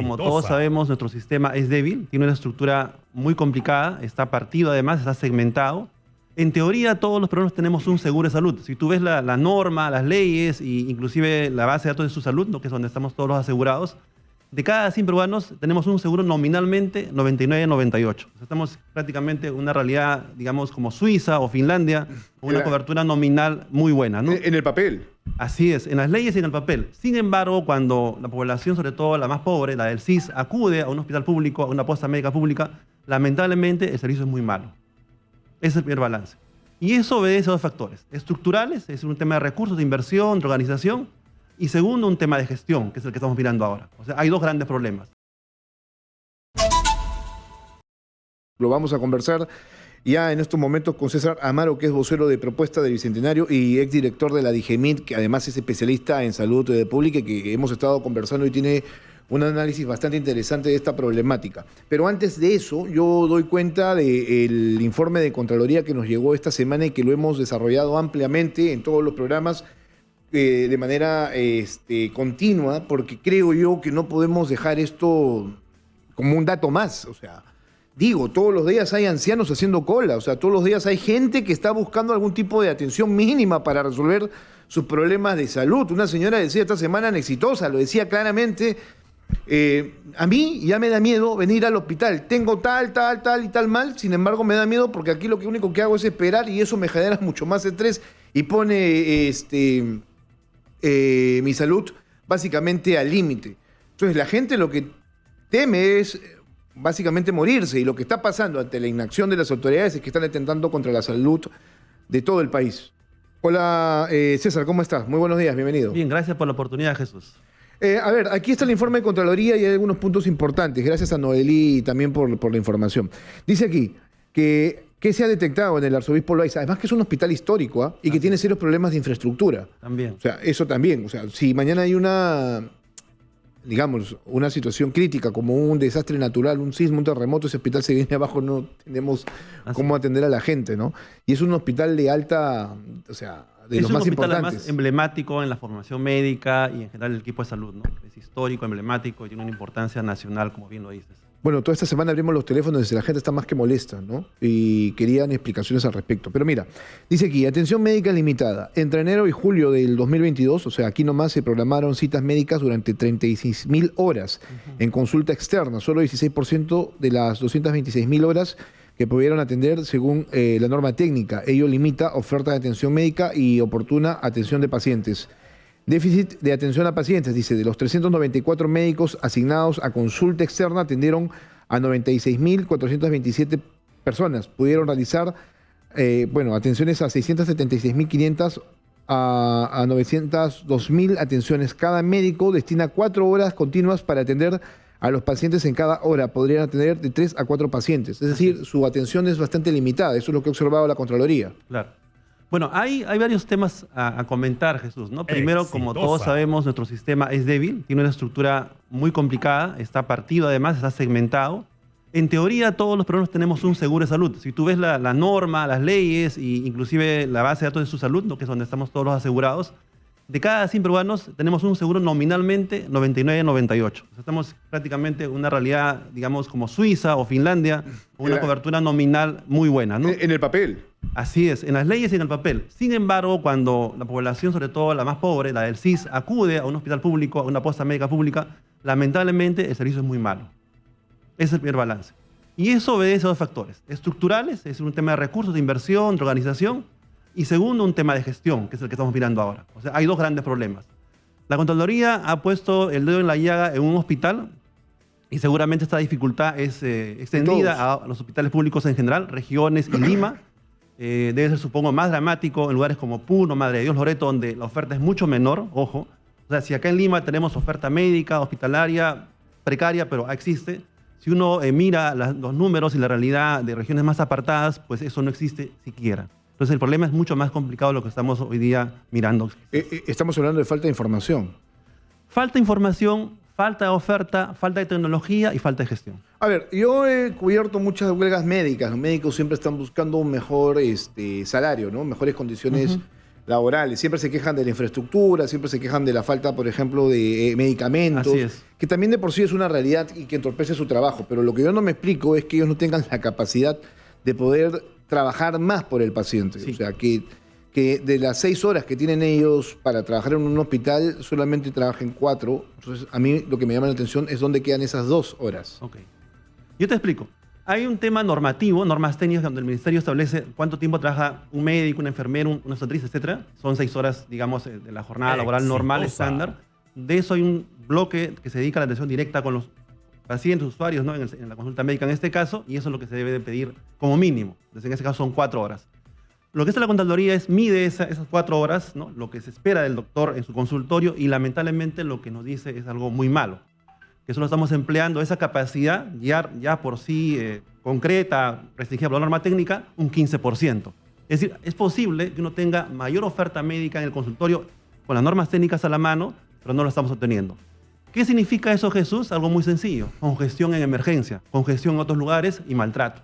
como todos sabemos, nuestro sistema es débil, tiene una estructura muy complicada, está partido además, está segmentado. En teoría, todos los peruanos tenemos un seguro de salud. Si tú ves la norma, las leyes e inclusive la base de datos de su salud, ¿no? Que es donde estamos todos los asegurados, de cada 100 peruanos tenemos un seguro nominalmente 99-98. O sea, estamos prácticamente en una realidad, digamos, como Suiza o Finlandia, con una cobertura nominal muy buena, ¿no? En el papel. Así es, en las leyes y en el papel. Sin embargo, cuando la población, sobre todo la más pobre, la del CIS, acude a un hospital público, a una posta médica pública, lamentablemente el servicio es muy malo. Ese es el primer balance. Y eso obedece a dos factores. Estructurales, es un tema de recursos, de inversión, de organización. Y segundo, un tema de gestión, que es el que estamos mirando ahora. O sea, hay dos grandes problemas. Lo vamos a conversar ya en estos momentos con César Amaro, que es vocero de Propuesta del Bicentenario y exdirector de la DIGEMIT, que además es especialista en salud pública y que hemos estado conversando y tiene un análisis bastante interesante de esta problemática. Pero antes de eso, yo doy cuenta del informe de Contraloría que nos llegó esta semana y que lo hemos desarrollado ampliamente en todos los programas de manera continua, porque creo yo que no podemos dejar esto como un dato más. O sea, digo, todos los días hay ancianos haciendo cola, o sea, todos los días hay gente que está buscando algún tipo de atención mínima para resolver sus problemas de salud. Una señora decía esta semana en Exitosa, lo decía claramente, a mí ya me da miedo venir al hospital, tengo tal y tal mal, sin embargo me da miedo porque aquí lo único que hago es esperar y eso me genera mucho más estrés y pone mi salud básicamente al límite. Entonces la gente lo que teme es básicamente morirse y lo que está pasando ante la inacción de las autoridades es que están atentando contra la salud de todo el país. Hola César, ¿cómo estás? Muy buenos días, bienvenido. Bien, gracias por la oportunidad, Jesús. A ver, aquí está el informe de Contraloría y hay algunos puntos importantes. Gracias a Noelí también por la información. Dice aquí que se ha detectado en el Arzobispo Loaiza, además que es un hospital histórico y que tiene serios problemas de infraestructura. También. O sea, eso también. O sea, si mañana hay una situación crítica como un desastre natural, un sismo, un terremoto, ese hospital se viene abajo, no tenemos cómo atender a la gente, ¿no? Y es un hospital de alta, o sea, de los más importantes. Es un hospital además emblemático en la formación médica y en general el equipo de salud, ¿no? Es histórico, emblemático y tiene una importancia nacional, como bien lo dices. Bueno, toda esta semana abrimos los teléfonos y la gente está más que molesta, ¿no? Y querían explicaciones al respecto. Pero mira, dice aquí, atención médica limitada. Entre enero y julio del 2022, o sea, aquí nomás se programaron citas médicas durante 36.000 horas en consulta externa. Solo 16% de las 226.000 horas que pudieron atender según la norma técnica. Ello limita oferta de atención médica y oportuna atención de pacientes. Déficit de atención a pacientes, dice, de los 394 médicos asignados a consulta externa atendieron a 96.427 personas. Pudieron realizar, atenciones a 676.500 a 902.000 atenciones. Cada médico destina 4 horas continuas para atender a los pacientes en cada hora. Podrían atender de 3 a 4 pacientes. Es decir, su atención es bastante limitada. Eso es lo que ha observado la Contraloría. Claro. Bueno, hay varios temas a comentar, Jesús, ¿no? Primero, como todos sabemos, nuestro sistema es débil, tiene una estructura muy complicada, está partido además, está segmentado. En teoría, todos los peruanos tenemos un seguro de salud. Si tú ves la norma, las leyes e inclusive la base de datos de su salud, ¿no? Que es donde estamos todos los asegurados, de cada 100 peruanos tenemos un seguro nominalmente 99-98. O sea, estamos prácticamente en una realidad, digamos, como Suiza o Finlandia, con una cobertura nominal muy buena, ¿no? En el papel. Así es, en las leyes y en el papel. Sin embargo, cuando la población, sobre todo la más pobre, la del CIS, acude a un hospital público, a una posta médica pública, lamentablemente el servicio es muy malo. Ese es el primer balance. Y eso obedece a dos factores. Estructurales, es un tema de recursos, de inversión, de organización. Y segundo, un tema de gestión, que es el que estamos mirando ahora. O sea, hay dos grandes problemas. La Contraloría ha puesto el dedo en la llaga en un hospital y seguramente esta dificultad es extendida a los hospitales públicos en general, regiones y Lima. Debe ser, supongo, más dramático en lugares como Puno, Madre de Dios, Loreto, donde la oferta es mucho menor, ojo. O sea, si acá en Lima tenemos oferta médica, hospitalaria, precaria, pero existe, si uno mira los números y la realidad de regiones más apartadas, pues eso no existe siquiera. Entonces el problema es mucho más complicado de lo que estamos hoy día mirando. Estamos hablando de falta de información. Falta de información, falta de oferta, falta de tecnología y falta de gestión. A ver, yo he cubierto muchas huelgas médicas. Los médicos siempre están buscando un mejor salario, ¿no? Mejores condiciones laborales. Siempre se quejan de la infraestructura, siempre se quejan de la falta, por ejemplo, de medicamentos, Así es. que también de por sí es una realidad y que entorpece su trabajo. Pero lo que yo no me explico es que ellos no tengan la capacidad de poder trabajar más por el paciente. Sí. O sea, que de las 6 horas que tienen ellos para trabajar en un hospital, solamente trabajen 4. Entonces, a mí lo que me llama la atención es dónde quedan esas 2 horas. Ok. Yo te explico. Hay un tema normativo, normas técnicas, donde el ministerio establece cuánto tiempo trabaja un médico, un enfermero, una obstetriz, etc. Son 6 horas, digamos, de la jornada laboral normal, estándar. De eso hay un bloque que se dedica a la atención directa con los pacientes, usuarios, ¿no? en la consulta médica en este caso, y eso es lo que se debe de pedir como mínimo. Entonces, en este caso son 4 horas. Lo que hace la Contraloría es mide esas 4 horas, ¿no? Lo que se espera del doctor en su consultorio, y lamentablemente lo que nos dice es algo muy malo. Que solo estamos empleando esa capacidad ya por sí concreta, restringida por la norma técnica, un 15%. Es decir, es posible que uno tenga mayor oferta médica en el consultorio con las normas técnicas a la mano, pero no lo estamos obteniendo. ¿Qué significa eso, Jesús? Algo muy sencillo. Congestión en emergencia, congestión en otros lugares y maltrato.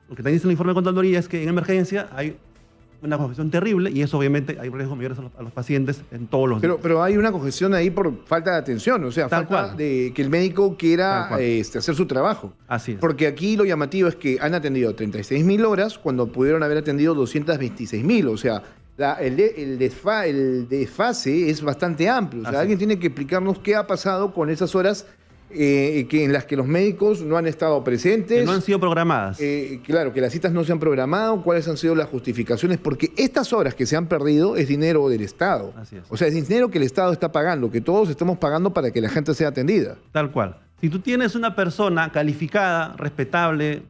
Lo que te dice el informe de Contraloría es que en emergencia hay una congestión terrible y eso obviamente hay riesgos mayores a los pacientes en todos los días. Pero hay una congestión ahí por falta de atención, o sea, Tal falta cual. de que el médico quiera Tal cual. hacer su trabajo. Así es. Porque aquí lo llamativo es que han atendido 36.000 horas cuando pudieron haber atendido 226.000. O sea, el desfase es bastante amplio. O sea, Así alguien es. tiene que explicarnos qué ha pasado con esas horas en las que los médicos no han estado presentes. Que no han sido programadas. Claro, que las citas no se han programado, cuáles han sido las justificaciones, porque estas horas que se han perdido es dinero del Estado. Así es. O sea, es dinero que el Estado está pagando, que todos estamos pagando para que la gente sea atendida. Tal cual. Si tú tienes una persona calificada, respetable,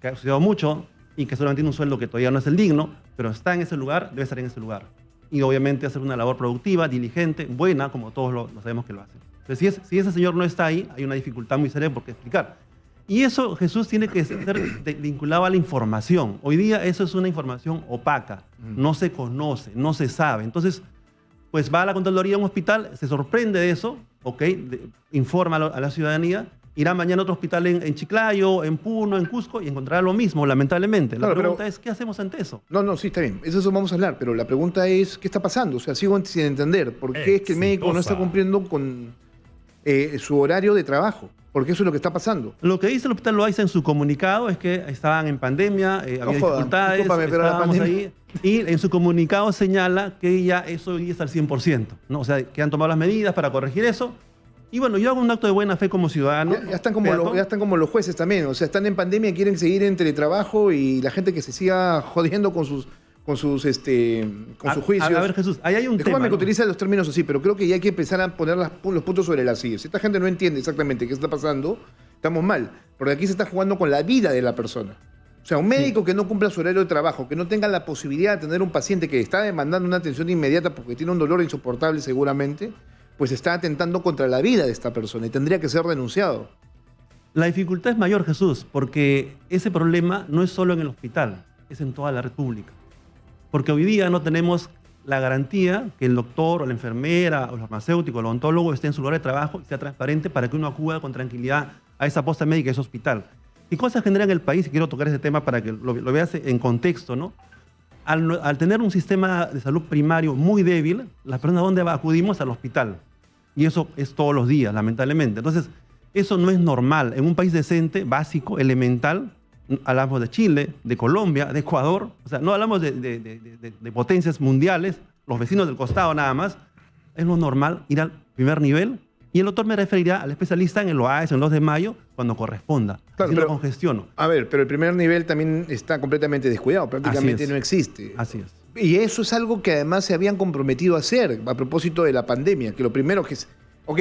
que ha estudiado mucho y que solamente tiene un sueldo que todavía no es el digno, pero está en ese lugar, debe estar en ese lugar. Y obviamente hacer una labor productiva, diligente, buena, como todos lo sabemos que lo hacen. Entonces, si ese señor no está ahí, hay una dificultad muy seria por qué explicar. Y eso, Jesús, tiene que ser vinculado a la información. Hoy día eso es una información opaca. No se conoce, no se sabe. Entonces, pues va a la Contraloría a un hospital, se sorprende de eso, ¿ok? Informa a la ciudadanía, irá mañana a otro hospital en Chiclayo, en Puno, en Cusco, y encontrará lo mismo, lamentablemente. La Claro, pregunta es, ¿qué hacemos ante eso? No, sí, está bien. Eso vamos a hablar, pero la pregunta es, ¿qué está pasando? O sea, sigo sin entender. ¿Por qué es que el médico no está cumpliendo con su horario de trabajo? Porque eso es lo que está pasando. Lo que dice el Hospital Loaiza en su comunicado es que estaban en pandemia, había jodan, dificultades, discúlpame, pero la estábamos pandemia- ahí, y en su comunicado señala que ya eso hoy es al 100%, ¿no? O sea, que han tomado las medidas para corregir eso. Y bueno, yo hago un acto de buena fe como ciudadano. Ya están como los jueces también. O sea, están en pandemia, quieren seguir en teletrabajo y la gente que se siga jodiendo con sus juicios. A ver, Jesús, ahí hay un Discúlpame tema, que ¿no? utiliza los términos así, pero creo que ya hay que empezar a poner los puntos sobre las sillas. Si esta gente no entiende exactamente qué está pasando, estamos mal. Porque aquí se está jugando con la vida de la persona. O sea, un médico que no cumpla su horario de trabajo, que no tenga la posibilidad de tener un paciente que está demandando una atención inmediata porque tiene un dolor insoportable seguramente, pues está atentando contra la vida de esta persona y tendría que ser denunciado. La dificultad es mayor, Jesús, porque ese problema no es solo en el hospital, es en toda la red pública. Porque hoy día no tenemos la garantía que el doctor o la enfermera o el farmacéutico o el odontólogo esté en su lugar de trabajo y sea transparente para que uno acuda con tranquilidad a esa posta médica, a ese hospital. ¿Qué cosas generan en el país? Y quiero tocar ese tema para que lo veas en contexto, ¿no? Al tener un sistema de salud primario muy débil, las personas, ¿a dónde acudimos? Al hospital. Y eso es todos los días, lamentablemente. Entonces, eso no es normal. En un país decente, básico, elemental, hablamos de Chile, de Colombia, de Ecuador, o sea, no hablamos de potencias mundiales, los vecinos del costado nada más, es lo normal ir al primer nivel y el doctor me referirá al especialista en el OAS, en el 2 de mayo, cuando corresponda. Claro, Así pero- lo congestiono. A ver, pero el primer nivel también está completamente descuidado, prácticamente Así es. no existe. Así es. Y eso es algo que además se habían comprometido a hacer a propósito de la pandemia, que lo primero que es, ok,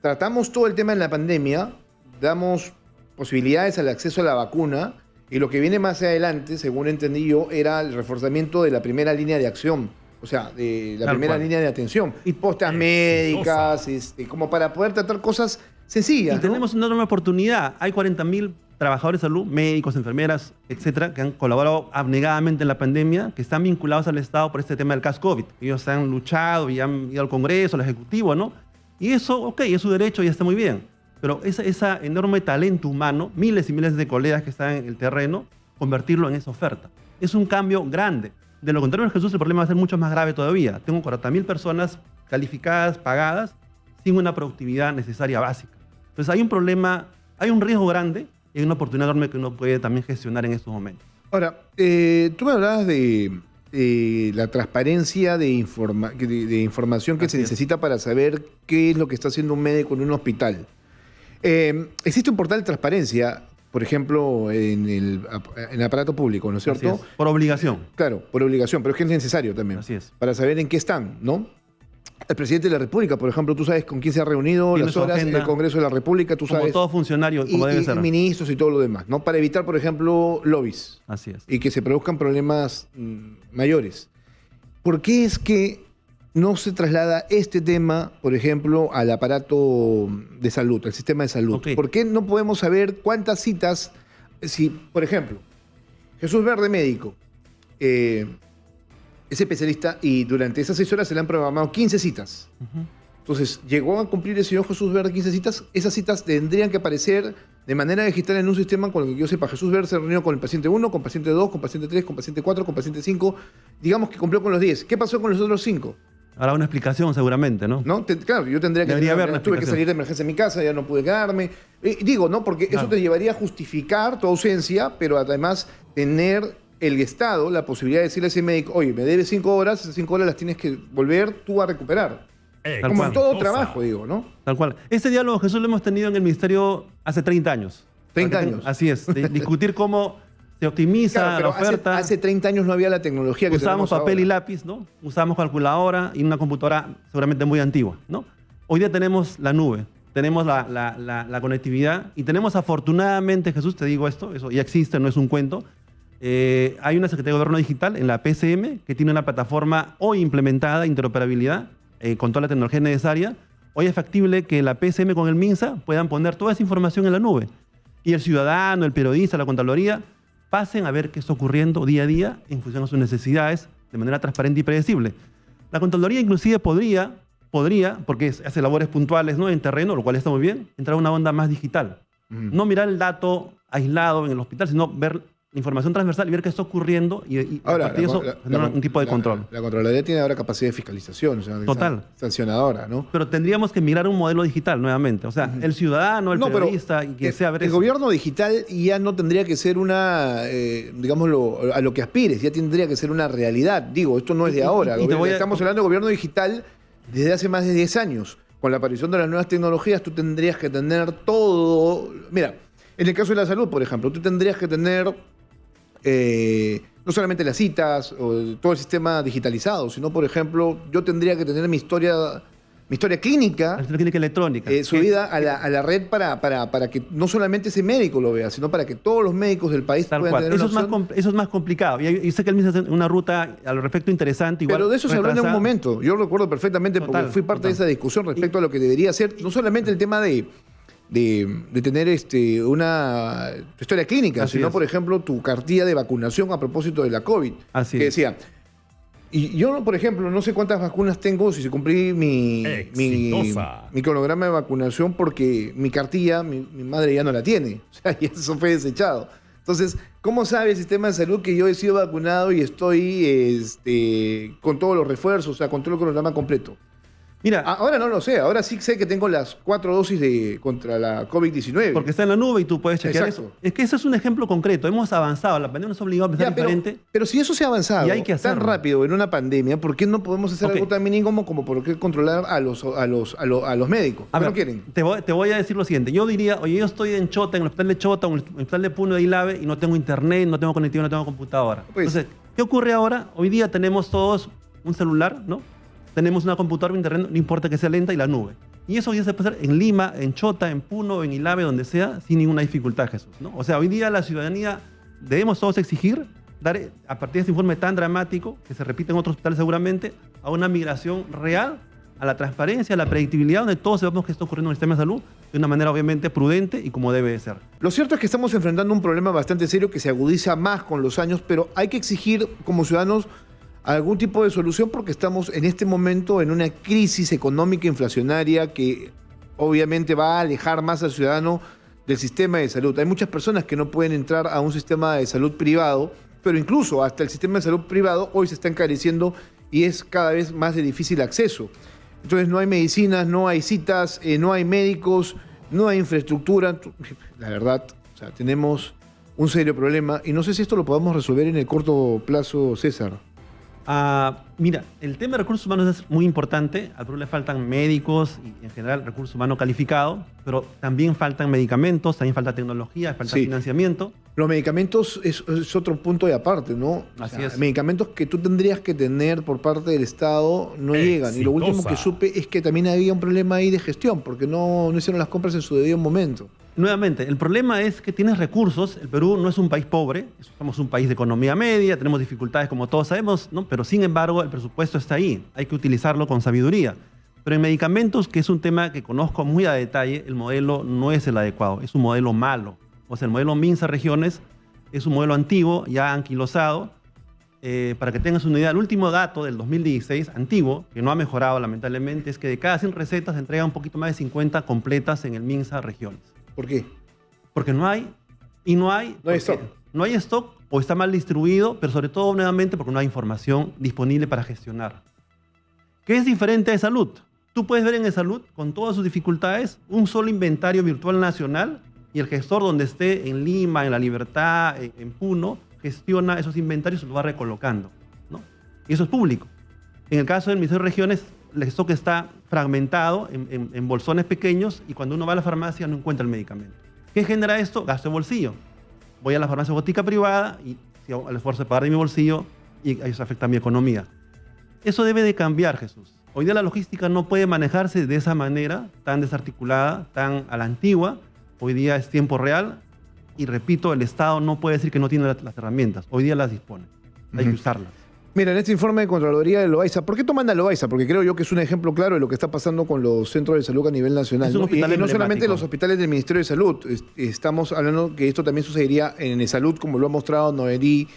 tratamos todo el tema en la pandemia, damos posibilidades al acceso a la vacuna y lo que viene más adelante, según entendí yo, era el reforzamiento de la primera línea de acción, o sea, de la Tal primera cual. línea de atención, y postas médicas, como para poder tratar cosas sencillas. Y ¿no? tenemos una enorme oportunidad. Hay 40.000 trabajadores de salud, médicos, enfermeras, etcétera, que han colaborado abnegadamente en la pandemia, que están vinculados al Estado por este tema del caso COVID. Ellos han luchado y han ido al Congreso, al Ejecutivo, ¿no? Y eso, ok, es su derecho y está muy bien. Pero ese enorme talento humano, miles y miles de colegas que están en el terreno, convertirlo en esa oferta. Es un cambio grande. De lo contrario, Jesús, el problema va a ser mucho más grave todavía. Tengo 40.000 personas calificadas, pagadas, sin una productividad necesaria básica. Entonces hay un problema, hay un riesgo grande y hay una oportunidad enorme que uno puede también gestionar en estos momentos. Ahora, tú me hablabas de la transparencia de información que Así se es. necesita para saber qué es lo que está haciendo un médico en un hospital. Existe un portal de transparencia, por ejemplo, en el aparato público, ¿no es Así cierto? es. Por obligación. Claro, por obligación, pero es que es necesario también. Así es. Para saber en qué están, ¿no? El presidente de la República, por ejemplo, tú sabes con quién se ha reunido, Tiene las su horas, agenda. el Congreso de la República, tú Como sabes. todo funcionario, como debe ser. Y ministros y todo lo demás, ¿no? Para evitar, por ejemplo, lobbies Así es. y que se produzcan problemas mayores. ¿Por qué es que no se traslada este tema, por ejemplo, al aparato de salud, al sistema de salud? Ok. ¿Por qué no podemos saber cuántas citas, si, por ejemplo, Jesús Verde, médico, es especialista y durante esas 6 horas se le han programado 15 citas? Ujú. Entonces, llegó a cumplir el señor Jesús Verde 15 citas, esas citas tendrían que aparecer de manera digital en un sistema con el que yo sepa. Jesús Verde se reunió con el paciente 1, con paciente 2, con paciente 3, con paciente 4, con paciente 5, digamos que cumplió con los 10. ¿Qué pasó con los otros 5? Habrá una explicación seguramente, ¿no? ¿No? Claro, yo tendría que... Debería haber una tuve que explicación. salir de emergencia en mi casa, ya no pude quedarme. Digo, ¿no? Porque eso Claro. te llevaría a justificar tu ausencia, pero además tener el Estado la posibilidad de decirle a ese médico, oye, me debes 5 horas, esas 5 horas las tienes que volver tú a recuperar. Tal Como en cual. todo trabajo, digo, ¿no? Tal cual. Este diálogo, Jesús, lo hemos tenido en el Ministerio hace 30 años. 30 años. Así es. Discutir cómo se optimiza Claro, pero la oferta. hace 30 años no había la tecnología que Usábamos tenemos papel ahora. y lápiz, ¿no? Usábamos calculadora y una computadora seguramente muy antigua, ¿no? Hoy día tenemos la nube, tenemos la conectividad y tenemos afortunadamente, Jesús, te digo esto, eso ya existe, no es un cuento. Hay una Secretaría de Gobierno Digital en la PCM que tiene una plataforma hoy implementada, interoperabilidad, con toda la tecnología necesaria. Hoy es factible que la PCM con el MINSA puedan poner toda esa información en la nube. Y el ciudadano, el periodista, la Contraloría, pasen a ver qué está ocurriendo día a día en función a sus necesidades de manera transparente y predecible. La Contraloría inclusive podría, porque hace labores puntuales, ¿no?, en terreno, lo cual está muy bien, entrar a una onda más digital. No mirar el dato aislado en el hospital, sino ver la información transversal y ver qué está ocurriendo y a Ahora, partir de eso generar un tipo de control. La Contraloría tiene ahora capacidad de fiscalización, o sea, Total. sancionadora, ¿no? Pero tendríamos que migrar a un modelo digital nuevamente. O sea, el ciudadano, el No, pero periodista, y quien sea, ver el eso. gobierno digital ya no tendría que ser una, digámoslo, a lo que aspires, ya tendría que ser una realidad. Digo, esto no es de ahora. y te voy a- Estamos hablando de gobierno digital desde hace más de 10 años. Con la aparición de las nuevas tecnologías, tú tendrías que tener todo. Mira, en el caso de la salud, por ejemplo, tú tendrías que tener no solamente las citas o todo el sistema digitalizado, sino, por ejemplo, yo tendría que tener mi historia clínica La clínica electrónica. subida a la red para que no solamente ese médico lo vea, sino para que todos los médicos del país Tal puedan cual. tener Eso una es, opción. eso es más complicado. Y sé que él me hace una ruta al respecto interesante. Igual, Pero de eso se habló en un retrasada. momento. Yo recuerdo perfectamente porque Total, fui parte de total. esa discusión respecto a lo que debería ser, no solamente el tema de tener una historia clínica, Así sino, es. por ejemplo, tu cartilla de vacunación a propósito de la COVID. Así que es. decía, y yo, por ejemplo, no sé cuántas vacunas tengo, si cumplí mi cronograma de vacunación, porque mi cartilla, mi madre ya no la tiene. O sea, y eso fue desechado. Entonces, ¿cómo sabe el sistema de salud que yo he sido vacunado y estoy con todos los refuerzos, o sea, con todo el cronograma completo? Mira, Ahora no lo sé, ahora sí sé que tengo las 4 dosis contra la COVID-19. porque está en la nube y tú puedes chequear Exacto. eso. Es que ese es un ejemplo concreto. Hemos avanzado. La pandemia nos ha obligado a pensar Ya, diferente. pero si eso se ha avanzado Y hay que tan hacerlo. rápido en una pandemia, ¿por qué no podemos hacer Ok. algo tan mínimo como por qué controlar a los médicos? A ¿Qué ver, no quieren? te voy a decir lo siguiente. Yo diría, oye, yo estoy en Chota, en el hospital de Chota, o en el hospital de Puno de Ilave, y no tengo internet, no tengo conectividad, no tengo computadora. Pues- Entonces, ¿qué ocurre ahora? Hoy día tenemos todos un celular, ¿no? Tenemos una computadora, un internet, no importa que sea lenta, y la nube. Y eso ya se puede hacer en Lima, en Chota, en Puno, en Ilave, donde sea, sin ninguna dificultad, Jesús, ¿no? O sea, hoy día la ciudadanía debemos todos exigir dar, a partir de este informe tan dramático, que se repite en otros hospitales seguramente, a una migración real, a la transparencia, a la predictibilidad, donde todos sepamos qué está ocurriendo en el sistema de salud, de una manera obviamente prudente y como debe de ser. Lo cierto es que estamos enfrentando un problema bastante serio que se agudiza más con los años, pero hay que exigir como ciudadanos algún tipo de solución porque estamos en este momento en una crisis económica inflacionaria que obviamente va a alejar más al ciudadano del sistema de salud. Hay muchas personas que no pueden entrar a un sistema de salud privado pero incluso hasta el sistema de salud privado hoy se está encareciendo y es cada vez más de difícil acceso. Entonces no hay medicinas, no hay citas, no hay médicos, no hay infraestructura. La verdad, o sea, tenemos un serio problema y no sé si esto lo podamos resolver en el corto plazo, César. Mira, el tema de recursos humanos es muy importante. Al Perú le faltan médicos y en general recursos humanos calificados, pero también faltan medicamentos, también falta tecnología, falta financiamiento. Los medicamentos es otro punto de aparte, ¿no? Así es. Medicamentos que tú tendrías que tener por parte del Estado no llegan. Y lo último que supe es que también había un problema ahí de gestión, porque no hicieron las compras en su debido momento. Nuevamente, el problema es que tienes recursos. El Perú no es un país pobre, somos un país de economía media, tenemos dificultades como todos sabemos, ¿no? Pero sin embargo el presupuesto está ahí, hay que utilizarlo con sabiduría. Pero en medicamentos, que es un tema que conozco muy a detalle, el modelo no es el adecuado, es un modelo malo. O sea, el modelo Minsa Regiones es un modelo antiguo, ya anquilosado. Para que tengas una idea, el último dato del 2016, antiguo, que no ha mejorado lamentablemente, es que de cada 100 recetas se entregan un poquito más de 50 completas en el Minsa Regiones. ¿Por qué? Porque no hay, y no hay... No hay stock. No hay stock o está mal distribuido, pero sobre todo, nuevamente, porque no hay información disponible para gestionar. ¿Qué es diferente de salud? Tú puedes ver en salud, con todas sus dificultades, un solo inventario virtual nacional y el gestor donde esté, en Lima, en La Libertad, en Puno, gestiona esos inventarios y los va recolocando, ¿no? Y eso es público. En el caso del Ministerio de Regiones, el stock está fragmentado en bolsones pequeños y cuando uno va a la farmacia no encuentra el medicamento. ¿Qué genera esto? Gasto de bolsillo. Voy a la farmacia botica privada y si hago el esfuerzo de pagar de mi bolsillo y eso afecta a mi economía. Eso debe de cambiar, Jesús. Hoy día la logística no puede manejarse de esa manera, tan desarticulada, tan a la antigua. Hoy día es tiempo real y repito, el Estado no puede decir que no tiene las herramientas. Hoy día las dispone. Hay que usarlas. Mira, en este informe de Contraloría de Loaiza, ¿por qué toman a Loaiza? Porque creo yo que es un ejemplo claro de lo que está pasando con los centros de salud a nivel nacional. Es un hospital y no solamente emblemático. los hospitales del Ministerio de Salud. Estamos hablando que esto también sucedería en salud, como lo ha mostrado Noemí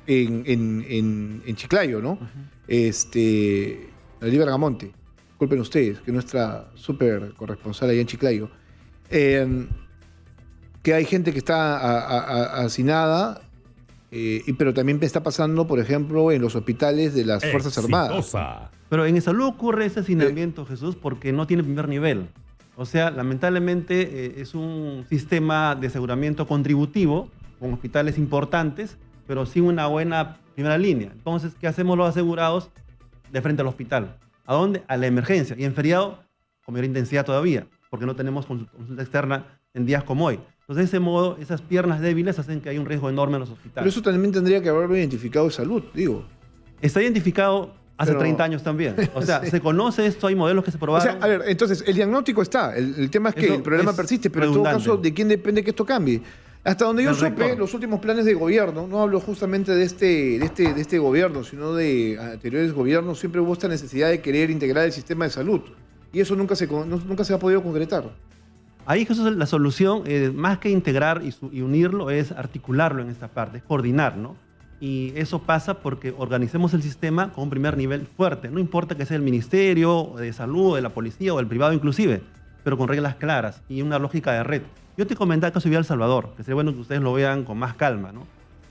en Chiclayo, ¿no? Noemí Bergamonte. Disculpen ustedes, que es nuestra súper corresponsal allá en Chiclayo. Que hay gente que está hacinada. Pero también está pasando, por ejemplo, en los hospitales de las Fuerzas Armadas. Pero en salud ocurre ese hacinamiento, Jesús, porque no tiene primer nivel. O sea, lamentablemente es un sistema de aseguramiento contributivo con hospitales importantes, pero sin una buena primera línea. Entonces, ¿qué hacemos los asegurados de frente al hospital? ¿A dónde? A la emergencia. Y en feriado, con mayor intensidad todavía, porque no tenemos consulta externa en días como hoy. Entonces, de ese modo, esas piernas débiles hacen que hay un riesgo enorme en los hospitales. Pero eso también tendría que haberlo identificado de salud, digo. Está identificado hace 30 años también. O sea, sí. Se conoce esto, hay modelos que se probaron. O sea, a ver, entonces, el diagnóstico está. El tema es que el problema persiste, pero redundante. En todo caso, ¿de quién depende que esto cambie? Hasta donde yo supe, los últimos planes de gobierno, no hablo justamente de este gobierno, sino de anteriores gobiernos, siempre hubo esta necesidad de querer integrar el sistema de salud. Y eso nunca se ha podido concretar. Ahí, Jesús, la solución, más que integrar y unirlo, es articularlo en esta parte, es coordinar, ¿no? Y eso pasa porque organicemos el sistema con un primer nivel fuerte. No importa que sea el Ministerio de Salud, de la Policía o el privado inclusive, pero con reglas claras y una lógica de red. Yo te comentaba el caso de El Salvador, que sería bueno que ustedes lo vean con más calma, ¿no?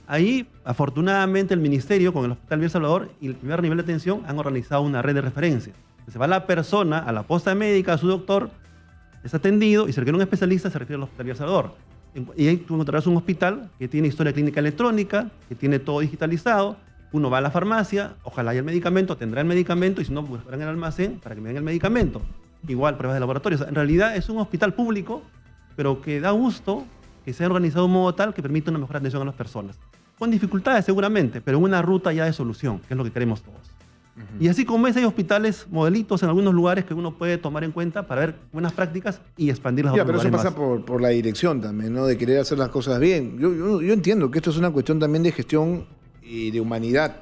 Ahí, afortunadamente, el Ministerio con el Hospital El Salvador y el primer nivel de atención han organizado una red de referencia. Se va la persona a la posta médica, a su doctor, es atendido y se requiere un especialista, se refiere al Hospital El Salvador. Y ahí tú encontrarás un hospital que tiene historia clínica electrónica, que tiene todo digitalizado. Uno va a la farmacia, ojalá haya el medicamento, tendrá el medicamento y si no, buscarán el almacén para que me den el medicamento. Igual, pruebas de laboratorio. O sea, en realidad es un hospital público, pero que da gusto que sea organizado de un modo tal que permita una mejor atención a las personas. Con dificultades seguramente, pero en una ruta ya de solución, que es lo que queremos todos. Y así como hay hospitales modelitos en algunos lugares que uno puede tomar en cuenta para ver buenas prácticas y expandirlas a otros lugares. Pero eso pasa por la dirección también, ¿no? De querer hacer las cosas bien. Yo entiendo que esto es una cuestión también de gestión y de humanidad.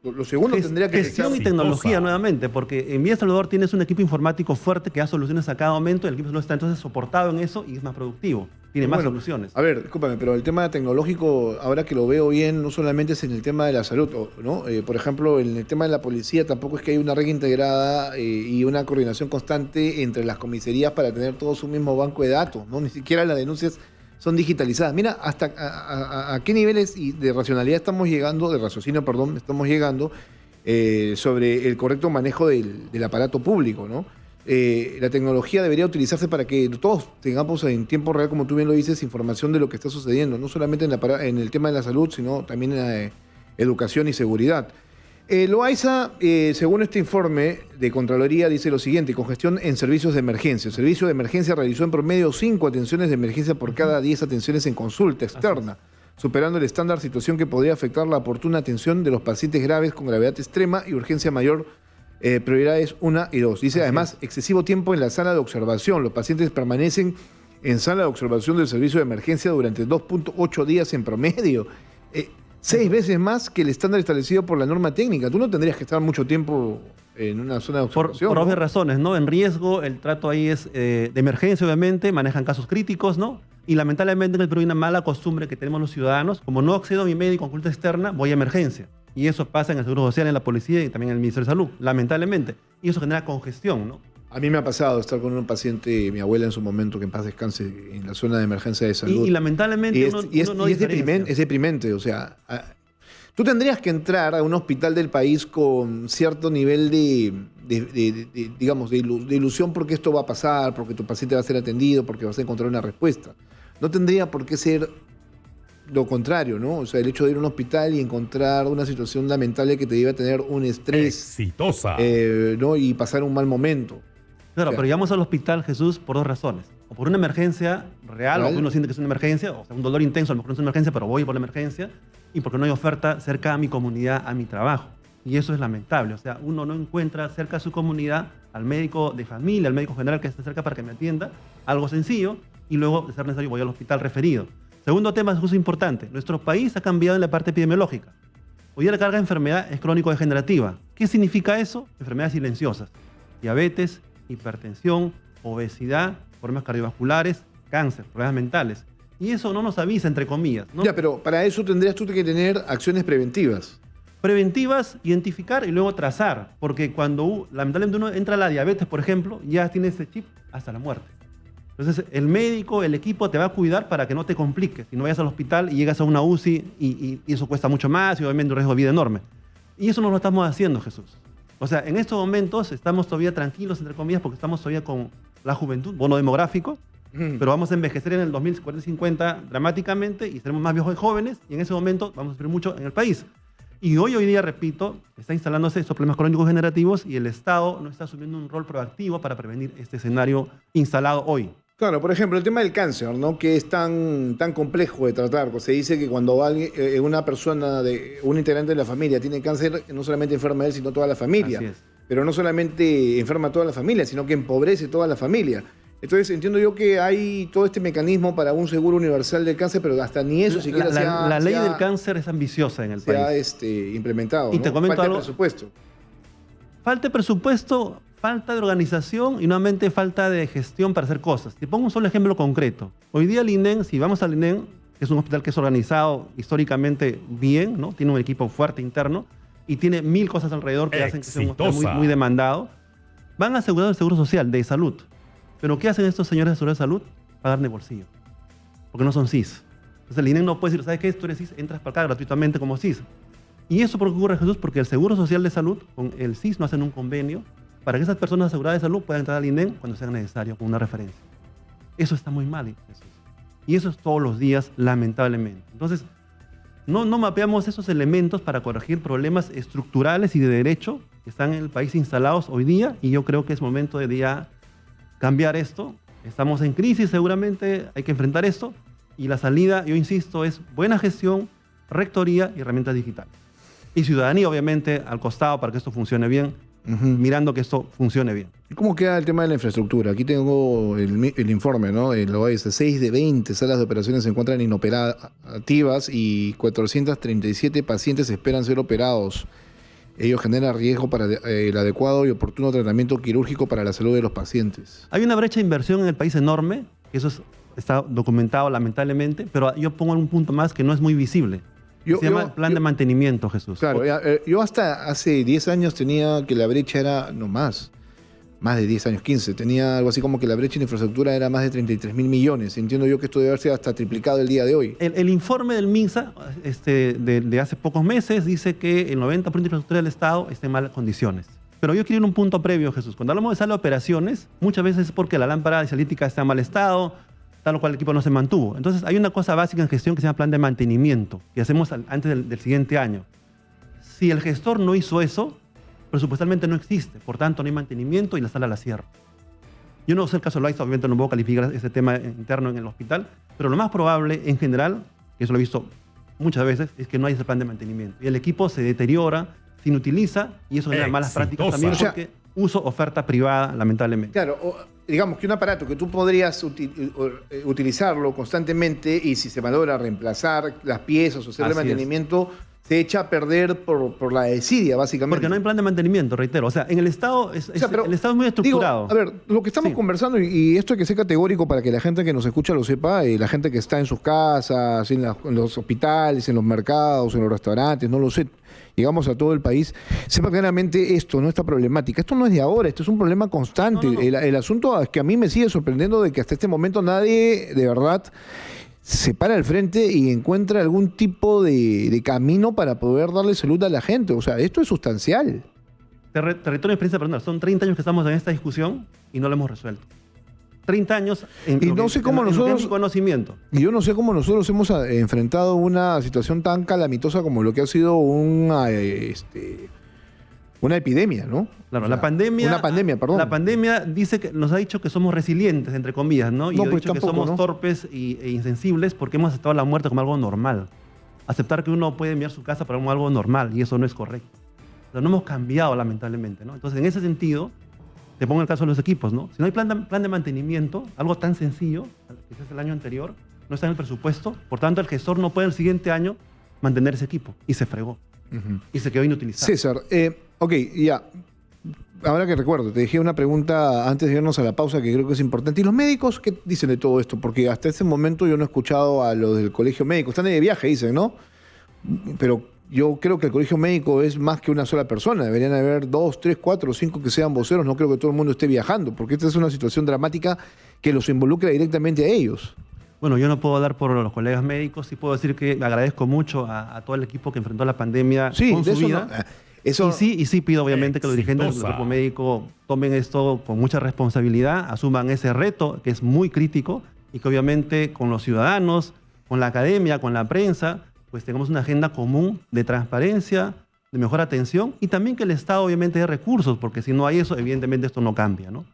Lo segundo tendría que gestión y tecnología nuevamente, porque en Vía Salvador tienes un equipo informático fuerte que da soluciones a cada momento, el equipo está entonces soportado en eso y es más productivo, tiene más soluciones. A ver, discúlpame, pero el tema tecnológico, ahora que lo veo bien, no solamente es en el tema de la salud, ¿no? Por ejemplo, en el tema de la policía tampoco es que hay una red integrada y una coordinación constante entre las comisarías para tener todos un mismo banco de datos, ¿no? Ni siquiera las denuncias son digitalizadas. Mira hasta a qué niveles de racionalidad estamos llegando, de raciocinio, perdón, estamos llegando sobre el correcto manejo del aparato público, ¿no? La tecnología debería utilizarse para que todos tengamos en tiempo real, como tú bien lo dices, información de lo que está sucediendo, no solamente en el tema de la salud, sino también en la educación y seguridad. Loaiza, según este informe de Contraloría, dice lo siguiente: congestión en servicios de emergencia. El servicio de emergencia realizó en promedio 5 atenciones de emergencia por cada 10 atenciones en consulta externa, superando el estándar, situación que podría afectar la oportuna atención de los pacientes graves con gravedad extrema y urgencia mayor, prioridades 1 y 2. Dice además, excesivo tiempo en la sala de observación. Los pacientes permanecen en sala de observación del servicio de emergencia durante 2.8 días en promedio. 6 veces más que el estándar establecido por la norma técnica. Tú no tendrías que estar mucho tiempo en una zona de observación. Por obvias razones, ¿no? En riesgo, el trato ahí es de emergencia, obviamente, manejan casos críticos, ¿no? Y lamentablemente en el Perú hay una mala costumbre que tenemos los ciudadanos: como no accedo a mi médico en consulta externa, voy a emergencia. Y eso pasa en el Seguro Social, en la policía y también en el Ministerio de Salud, lamentablemente. Y eso genera congestión, ¿no? A mí me ha pasado estar con un paciente, mi abuela en su momento, que en paz descanse, en la zona de emergencia de salud. Y lamentablemente es deprimente. O sea, tú tendrías que entrar a un hospital del país con cierto nivel digamos, de ilusión porque esto va a pasar, porque tu paciente va a ser atendido, porque vas a encontrar una respuesta. No tendría por qué ser lo contrario, ¿no? O sea, el hecho de ir a un hospital y encontrar una situación lamentable que te lleva a tener un estrés exitosa, ¿no? Y pasar un mal momento. Claro, O sea, pero llegamos al hospital, Jesús, por 2 razones. O por una emergencia real, o que uno siente que es una emergencia, o sea, un dolor intenso, a lo mejor no es una emergencia, pero voy por la emergencia, y porque no hay oferta cerca a mi comunidad, a mi trabajo. Y eso es lamentable. O sea, uno no encuentra cerca a su comunidad al médico de familia, al médico general que esté cerca para que me atienda, algo sencillo, y luego, de ser necesario, voy al hospital referido. Segundo tema, es importante. Nuestro país ha cambiado en la parte epidemiológica. Hoy día la carga de enfermedad es crónico-degenerativa. ¿Qué significa eso? Enfermedades silenciosas: diabetes, hipertensión, obesidad, problemas cardiovasculares, cáncer, problemas mentales. Y eso no nos avisa, entre comillas, ¿no? Ya, pero para eso tendrías tú que tener acciones preventivas. Preventivas, identificar y luego trazar. Porque cuando lamentablemente uno entra a la diabetes, por ejemplo, ya tiene ese chip hasta la muerte. Entonces, el médico, el equipo te va a cuidar para que no te compliques. Si no vayas al hospital y llegas a una UCI y eso cuesta mucho más y obviamente un riesgo de vida enorme. Y eso no lo estamos haciendo, Jesús. O sea, en estos momentos estamos todavía tranquilos, entre comillas, porque estamos todavía con la juventud, bono demográfico, pero vamos a envejecer en el 2050 dramáticamente y seremos más viejos y jóvenes, y en ese momento vamos a sufrir mucho en el país. Y hoy día, repito, está instalándose estos problemas crónicos generativos y el Estado no está asumiendo un rol proactivo para prevenir este escenario instalado hoy. Claro, por ejemplo, el tema del cáncer, ¿no? Que es tan complejo de tratar. Se dice que cuando alguien, una persona, un integrante de la familia tiene cáncer, no solamente enferma él, sino toda la familia. Así es. Pero no solamente enferma a toda la familia, sino que empobrece toda la familia. Entonces entiendo yo que hay todo este mecanismo para un seguro universal del cáncer, pero hasta ni eso siquiera la ley del cáncer es ambiciosa en el país. Se ha implementado. Y ¿no? te comento Falta algo. presupuesto. Falta de presupuesto, falta de organización y nuevamente falta de gestión para hacer cosas. Te pongo un solo ejemplo concreto. Hoy día el INEN, si vamos al INEN, que es un hospital que es organizado históricamente bien, ¿no? Tiene un equipo fuerte interno y tiene 1000 cosas alrededor que hacen que sea un hospital muy demandado, van a asegurar el seguro social de salud. Pero ¿qué hacen estos señores de seguridad de salud? Pagar de bolsillo. Porque no son CIS. Entonces el INEN no puede decir, ¿sabes qué? Tú eres CIS, entras para acá gratuitamente como CIS. ¿Y eso por qué ocurre, Jesús? Porque el Seguro Social de Salud con el CIS no hacen un convenio para que esas personas aseguradas de salud puedan entrar al INEN cuando sea necesario, con una referencia. Eso está muy mal, Jesús. Y eso es todos los días, lamentablemente. Entonces, no mapeamos esos elementos para corregir problemas estructurales y de derecho que están en el país instalados hoy día, y yo creo que es momento de ya cambiar esto. Estamos en crisis, seguramente hay que enfrentar esto, y la salida, yo insisto, es buena gestión, rectoría y herramientas digitales. Y ciudadanía, obviamente, al costado para que esto funcione bien, mirando que esto funcione bien. ¿Y cómo queda el tema de la infraestructura? Aquí tengo el informe, ¿no? Lo dice, 6 de 20 salas de operaciones se encuentran inoperativas y 437 pacientes esperan ser operados. Ello genera riesgo para el adecuado y oportuno tratamiento quirúrgico para la salud de los pacientes. Hay una brecha de inversión en el país enorme, que eso está documentado lamentablemente, pero yo pongo un punto más que no es muy visible. Se llama plan de mantenimiento, Jesús. Claro, yo hasta hace 10 años tenía que la brecha era no más. más de 10 años, 15. Tenía algo así como que la brecha en infraestructura era más de 33.000 millones. Entiendo yo que esto debe haberse hasta triplicado el día de hoy. El informe del MINSA de hace pocos meses dice que el 90% de la infraestructura del Estado está en malas condiciones. Pero yo quiero ir a un punto previo, Jesús. Cuando hablamos de sala de operaciones, muchas veces es porque la lámpara dialítica está en mal estado, tal o cual el equipo no se mantuvo. Entonces, hay una cosa básica en gestión que se llama plan de mantenimiento, que hacemos antes del siguiente año. Si el gestor no hizo eso, presupuestalmente no existe. Por tanto, no hay mantenimiento y la sala la cierra. Yo no sé el caso de Loaiza, obviamente no puedo calificar ese tema interno en el hospital, pero lo más probable, en general, que eso lo he visto muchas veces, es que no hay ese plan de mantenimiento. Y el equipo se deteriora, se inutiliza, y eso genera malas prácticas también, porque uso oferta privada, lamentablemente. Claro, digamos que un aparato que tú podrías utilizarlo constantemente y si se malogra reemplazar las piezas o hacerle mantenimiento, se echa a perder por la desidia, básicamente. Porque no hay plan de mantenimiento, reitero. O sea, en el Estado, el Estado es muy estructurado. Digo, a ver, lo que estamos conversando, y esto hay que ser categórico para que la gente que nos escucha lo sepa, la gente que está en sus casas, en los hospitales, en los mercados, en los restaurantes, no lo sé, llegamos a todo el país, sepa claramente esto, no esta problemática. Esto no es de ahora, esto es un problema constante. No. El asunto es que a mí me sigue sorprendiendo de que hasta este momento nadie, de verdad, se para al frente y encuentra algún tipo de camino para poder darle salud a la gente. O sea, esto es sustancial. Territorio de experiencia personal. Son 30 años que estamos en esta discusión y no lo hemos resuelto. 30 años en, y no sé cómo nosotros, conocimiento. Y yo no sé cómo nosotros hemos enfrentado una situación tan calamitosa como lo que ha sido una epidemia, ¿no? Claro, una pandemia, perdón. La pandemia nos ha dicho que somos resilientes, entre comillas, ¿no? Y yo he dicho que somos torpes e insensibles porque hemos aceptado la muerte como algo normal. Aceptar que uno puede enviar su casa para algo normal, y eso no es correcto. O sea, no hemos cambiado, lamentablemente, ¿no? Entonces, en ese sentido, te pongo el caso de los equipos, ¿no? Si no hay plan de mantenimiento, algo tan sencillo, que es el año anterior, no está en el presupuesto, por tanto, el gestor no puede el siguiente año mantener ese equipo, y se fregó. Y se quedó inutilizado. César, ok, ya. Ahora que recuerdo, te dejé una pregunta antes de irnos a la pausa que creo que es importante. ¿Y los médicos qué dicen de todo esto? Porque hasta ese momento yo no he escuchado a los del colegio médico. Están de viaje, dicen, ¿no? Pero yo creo que el colegio médico es más que una sola persona. Deberían haber 2, 3, 4, 5 que sean voceros. No creo que todo el mundo esté viajando, porque esta es una situación dramática que los involucra directamente a ellos. Bueno, yo no puedo hablar por los colegas médicos. Sí puedo decir que agradezco mucho a todo el equipo que enfrentó la pandemia con su vida. Y sí pido obviamente que los dirigentes del cuerpo médico tomen esto con mucha responsabilidad, asuman ese reto que es muy crítico y que obviamente con los ciudadanos, con la academia, con la prensa, pues tengamos una agenda común de transparencia, de mejor atención y también que el Estado obviamente dé recursos, porque si no hay eso, evidentemente esto no cambia, ¿no?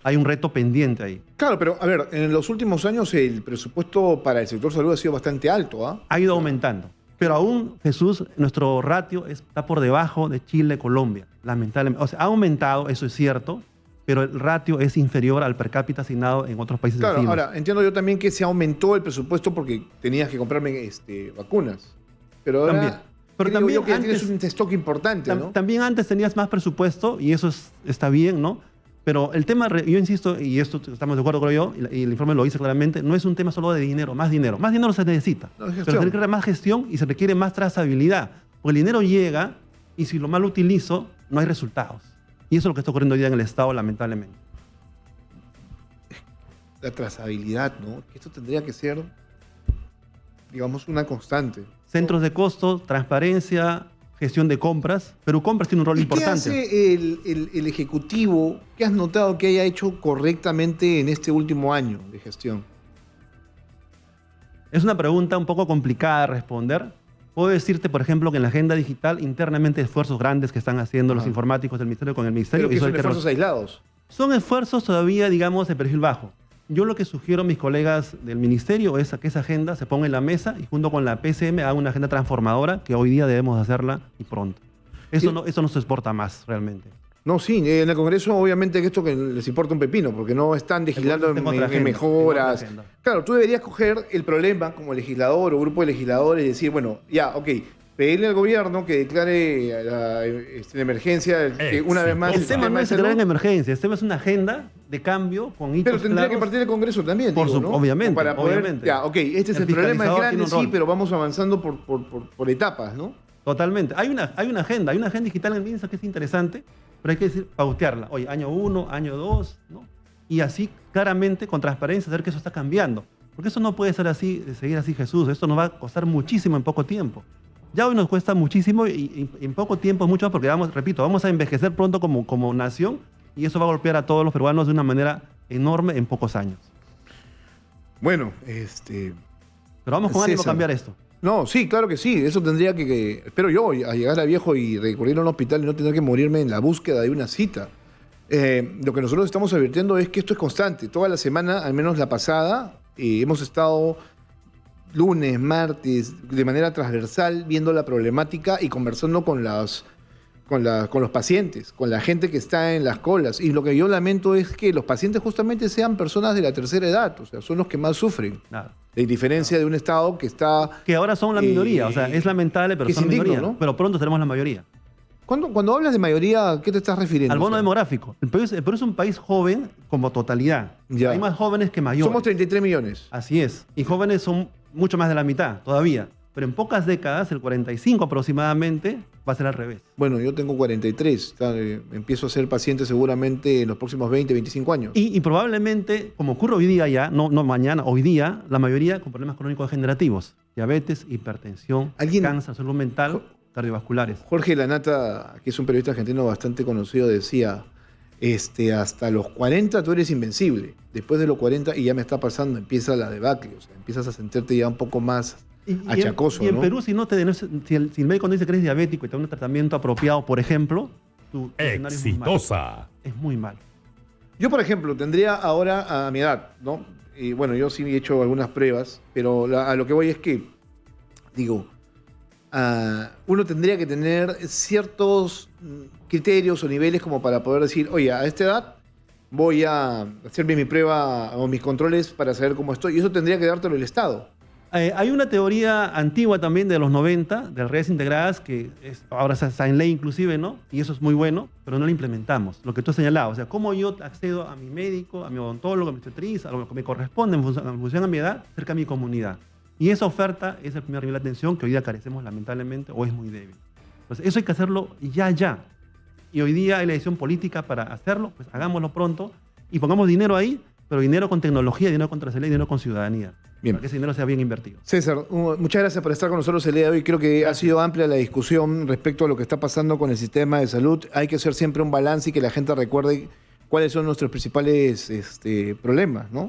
Hay un reto pendiente ahí. Claro, pero a ver, en los últimos años el presupuesto para el sector salud ha sido bastante alto, ¿ah? Ha ido aumentando. Pero aún, Jesús, nuestro ratio está por debajo de Chile, Colombia, lamentablemente. O sea, ha aumentado, eso es cierto, pero el ratio es inferior al per cápita asignado en otros países vecinos. Claro, ahora, entiendo yo también que se aumentó el presupuesto porque tenías que comprarme vacunas. Pero ahora también. Pero también que tienes un stock importante, ¿no? También antes tenías más presupuesto y eso está bien, ¿no? Pero el tema, yo insisto, y esto estamos de acuerdo, creo yo, y el informe lo dice claramente, no es un tema solo de dinero. Más dinero se necesita. Pero se requiere más gestión y se requiere más trazabilidad. Porque el dinero llega y si lo mal utilizo, no hay resultados. Y eso es lo que está ocurriendo hoy día en el Estado, lamentablemente. La trazabilidad, ¿no? Esto tendría que ser, digamos, una constante. Centros de costos, transparencia, gestión de compras, pero compras tiene un rol importante. ¿Qué hace el Ejecutivo? ¿Qué has notado que haya hecho correctamente en este último año de gestión? Es una pregunta un poco complicada de responder. Puedo decirte, por ejemplo, que en la agenda digital internamente esfuerzos grandes que están haciendo los informáticos del Ministerio con el Ministerio. ¿Pero que son esfuerzos aislados? Son esfuerzos todavía, digamos, de perfil bajo. Yo lo que sugiero a mis colegas del Ministerio es que esa agenda se ponga en la mesa y junto con la PCM haga una agenda transformadora que hoy día debemos hacerla y pronto. Eso no se exporta más realmente. No, sí, en el Congreso obviamente que esto que les importa un pepino, porque no están legislando en mejoras. Claro, tú deberías coger el problema como legislador o grupo de legisladores y decir, bueno, ya, ok, pedirle al gobierno que declare la emergencia, que una vez más... El tema no es declarar en emergencia, el tema es una agenda de cambio con hitos Pero tendría que partir del Congreso también, ¿no? Obviamente, para poder, obviamente. Ya, ok, este es el problema, es grande, sí, pero vamos avanzando por etapas, ¿no? Totalmente. Hay una agenda digital en MINSA que es interesante, pero hay que decir, pautearla. Oye, año 1, año 2, ¿no? Y así, claramente, con transparencia, saber que eso está cambiando. Porque eso no puede ser así, seguir así, Jesús. Esto nos va a costar muchísimo en poco tiempo. Ya hoy nos cuesta muchísimo y en poco tiempo es mucho más porque, repito, vamos a envejecer pronto como nación y eso va a golpear a todos los peruanos de una manera enorme en pocos años. Bueno, Pero vamos con ánimo a cambiar esto. No, sí, claro que sí. Eso tendría espero yo, a llegar a viejo y recurrir a un hospital y no tener que morirme en la búsqueda de una cita. Lo que nosotros estamos advirtiendo es que esto es constante. Toda la semana, al menos la pasada, hemos estado lunes, martes, de manera transversal, viendo la problemática y conversando con los pacientes, con la gente que está en las colas. Y lo que yo lamento es que los pacientes justamente sean personas de la tercera edad, o sea, son los que más sufren. Claro. En diferencia de un Estado que está... Que ahora son la minoría, o sea, es lamentable, pero son la minoría. ¿No? Pero pronto seremos la mayoría. Cuando hablas de mayoría, ¿a qué te estás refiriendo? Al bono demográfico. El Perú es un país joven como totalidad. Ya. Hay más jóvenes que mayores. Somos 33 millones. Así es. Y jóvenes son mucho más de la mitad todavía. Pero en pocas décadas, el 45 aproximadamente, va a ser al revés. Bueno, yo tengo 43. Empiezo a ser paciente seguramente en los próximos 20, 25 años. Y probablemente, como ocurre hoy día ya, no mañana, hoy día, la mayoría con problemas crónicos degenerativos. Diabetes, hipertensión, cáncer, salud mental, cardiovasculares. Jorge Lanata, que es un periodista argentino bastante conocido, decía, hasta los 40 tú eres invencible. Después de los 40, y ya me está pasando, empieza la debacle. O sea, empiezas a sentirte ya un poco más achacoso. Y en ¿no? Perú, si el médico no dice que eres diabético y te da un tratamiento apropiado, por ejemplo, tu escenario exitosa. Es muy mal. Yo, por ejemplo, tendría ahora a mi edad, ¿no? Y bueno, yo sí he hecho algunas pruebas, pero a lo que voy es que, digo, uno tendría que tener ciertos criterios o niveles como para poder decir, oye, a esta edad voy a hacerme mi prueba o mis controles para saber cómo estoy. Y eso tendría que dártelo el Estado. Hay una teoría antigua también de los 90, de redes integradas, que ahora está en ley inclusive, ¿no? Y eso es muy bueno, pero no lo implementamos. Lo que tú has señalado, o sea, cómo yo accedo a mi médico, a mi odontólogo, a mi obstetriz, a lo que me corresponde en función a mi edad, cerca de mi comunidad. Y esa oferta es el primer nivel de atención que hoy día carecemos lamentablemente o es muy débil. Entonces, eso hay que hacerlo ya. Y hoy día hay la decisión política para hacerlo, pues hagámoslo pronto y pongamos dinero ahí, pero dinero con tecnología, dinero con trazabilidad, dinero con ciudadanía. Bien. Para que ese dinero sea bien invertido. César, muchas gracias por estar con nosotros el día de hoy. Creo que ha sido amplia la discusión respecto a lo que está pasando con el sistema de salud. Hay que hacer siempre un balance y que la gente recuerde cuáles son nuestros principales problemas, ¿no?